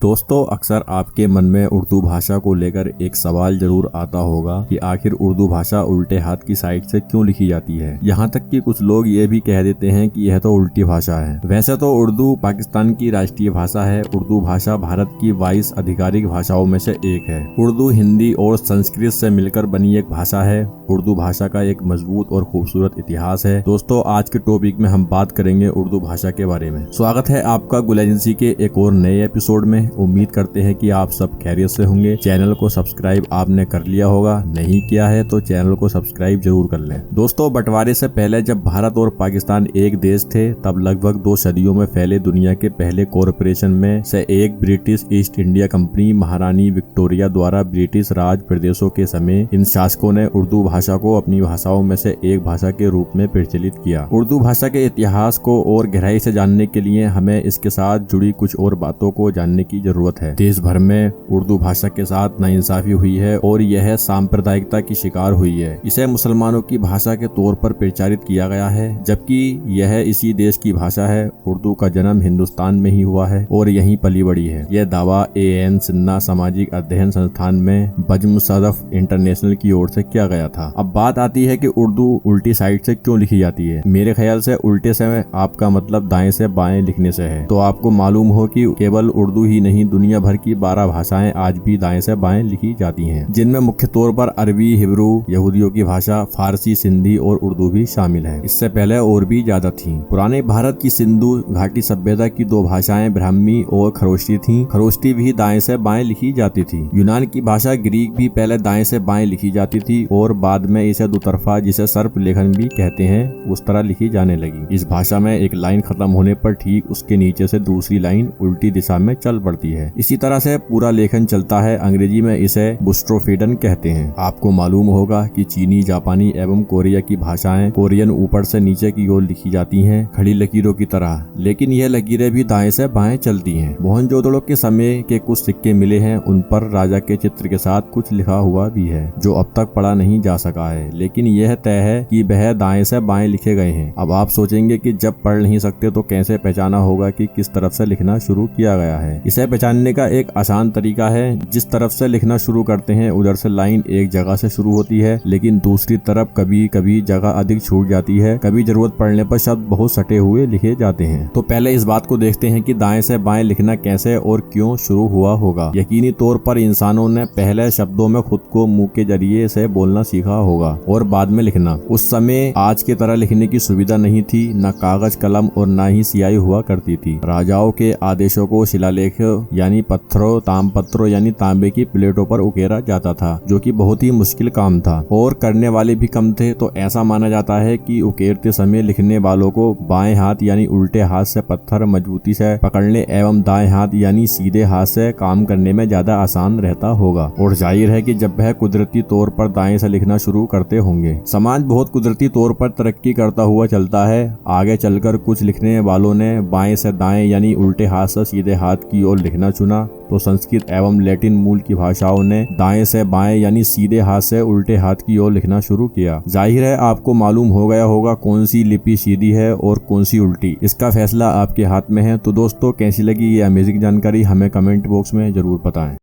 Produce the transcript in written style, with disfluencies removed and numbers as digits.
दोस्तों, अक्सर आपके मन में उर्दू भाषा को लेकर एक सवाल जरूर आता होगा कि आखिर उर्दू भाषा उल्टे हाथ की साइड से क्यों लिखी जाती है। यहाँ तक कि कुछ लोग ये भी कह देते हैं कि यह तो उल्टी भाषा है। वैसे तो उर्दू पाकिस्तान की राष्ट्रीय भाषा है। उर्दू भाषा भारत की 22 आधिकारिक भाषाओं में से एक है। उर्दू हिंदी और संस्कृत से मिलकर बनी एक भाषा है। उर्दू भाषा का एक मजबूत और खूबसूरत इतिहास है। दोस्तों, आज के टॉपिक में हम बात करेंगे उर्दू भाषा के बारे में। स्वागत है आपका गुल एजेंसी के एक और नए एपिसोड में। उम्मीद करते हैं कि आप सब खैरियत से होंगे। चैनल को सब्सक्राइब आपने कर लिया होगा, नहीं किया है तो चैनल को सब्सक्राइब जरूर कर लें। दोस्तों, बंटवारे से पहले जब भारत और पाकिस्तान एक देश थे, तब लगभग 2 सदियों में फैले दुनिया के पहले कॉरपोरेशन में से एक ब्रिटिश ईस्ट इंडिया कंपनी महारानी विक्टोरिया द्वारा ब्रिटिश राज प्रदेशों के समय इन शासकों ने उर्दू भाषा को अपनी भाषाओं में से एक भाषा के रूप में प्रचलित किया। उर्दू भाषा के इतिहास को और गहराई से जानने के लिए हमें इसके साथ जुड़ी कुछ और बातों को जानने की जरूरत है। देश भर में उर्दू भाषा के साथ नाइंसाफी हुई है और यह सांप्रदायिकता की शिकार हुई है। इसे मुसलमानों की भाषा के तौर पर प्रचारित किया गया है, जबकि यह इसी देश की भाषा है। उर्दू का जन्म हिंदुस्तान में ही हुआ है और यहीं पली बड़ी है। यह दावा AN सिन्हा सामाजिक अध्ययन संस्थान में बज्म सदफ इंटरनेशनल की ओर से किया गया था। अब बात आती है कि उर्दू उल्टी साइड से क्यों लिखी जाती है। मेरे ख्याल से उल्टे से आपका मतलब दाएं से बाएं लिखने से है। तो आपको मालूम हो कि केवल उर्दू ही नहीं, दुनिया भर की 12 भाषाएं आज भी दाएं से बाएं लिखी जाती हैं, जिनमें मुख्य तौर पर अरबी, हिब्रू, यहूदियों की भाषा, फारसी, सिंधी और उर्दू भी शामिल है। इससे पहले और भी ज्यादा थीं। पुराने भारत की सिंधु घाटी सभ्यता की 2 भाषाएं ब्राह्मी और खरोष्टी थीं। खरोष्टी भी दाएं से बाएं लिखी जाती थी। यूनान की भाषा ग्रीक भी पहले दाएं से बाएं लिखी जाती थी और बाद में इसे दुतरफा, जिसे सर्प लेखन भी कहते हैं, उस तरह लिखी जाने लगी। इस भाषा में एक लाइन खत्म होने पर ठीक उसके नीचे से दूसरी लाइन उल्टी दिशा में चल पड़ती है। इसी तरह से पूरा लेखन चलता है। अंग्रेजी में इसे बुस्ट्रोफेडन कहते हैं। आपको मालूम होगा कि चीनी, जापानी एवं कोरिया की भाषाएं कोरियन ऊपर से नीचे की ओर लिखी जाती हैं, खड़ी लकीरों की तरह, लेकिन यह लकीरें भी दाएं से बाएं चलती हैं। मोहनजोदड़ो के समय के कुछ सिक्के मिले हैं, उन पर राजा के चित्र के साथ कुछ लिखा हुआ भी है, जो अब तक पढ़ा नहीं जा सका है, लेकिन यह तय है कि वह दाएं से बाएं लिखे गए हैं। अब आप सोचेंगे कि जब पढ़ नहीं सकते तो कैसे पहचाना होगा कि किस तरफ से लिखना शुरू किया गया है। इसे पहचानने का एक आसान तरीका है। जिस तरफ से लिखना शुरू करते हैं उधर से लाइन एक जगह से शुरू होती है, लेकिन दूसरी तरफ कभी कभी जगह अधिक छूट जाती है। कभी जरूरत पड़ने पर शब्द बहुत सटे हुए लिखे जाते हैं। तो पहले इस बात को देखते हैं कि दाएं से बाएं लिखना कैसे और क्यों शुरू हुआ होगा। यकीनी तौर पर इंसानों ने पहले शब्दों में खुद को मुंह के जरिए से बोलना सीखा होगा और बाद में लिखना। उस समय आज की तरह लिखने की सुविधा नहीं थी, न कागज कलम और न ही स्याही हुआ करती थी। राजाओं के आदेशों को शिलालेख यानी पत्थरों, तामपत्रों यानी तांबे की प्लेटों पर उकेरा जाता था, जो कि बहुत ही मुश्किल काम था और करने वाले भी कम थे। तो ऐसा माना जाता है कि उकेरते समय लिखने वालों को बाएं हाथ यानी उल्टे हाथ से पत्थर मजबूती से पकड़ने एवं दाएं हाथ यानी सीधे हाथ से काम करने में ज्यादा आसान रहता होगा। और जाहिर है कि जब वह कुदरती तौर पर दाएं से लिखना शुरू करते होंगे। समाज बहुत कुदरती तौर पर तरक्की करता हुआ चलता है। आगे चलकर कुछ लिखने वालों ने बाएं से दाएं यानी उल्टे हाथ से सीधे हाथ की ओर लिखना चुना, तो संस्कृत एवं लैटिन मूल की भाषाओं ने दाएं से बाएं यानी सीधे हाथ से उल्टे हाथ की ओर लिखना शुरू किया। जाहिर है आपको मालूम हो गया होगा कौन सी लिपि सीधी है और कौन सी उल्टी। इसका फैसला आपके हाथ में है। तो दोस्तों, कैसी लगी ये अमेजिंग जानकारी हमें कमेंट बॉक्स में जरूर बताएं।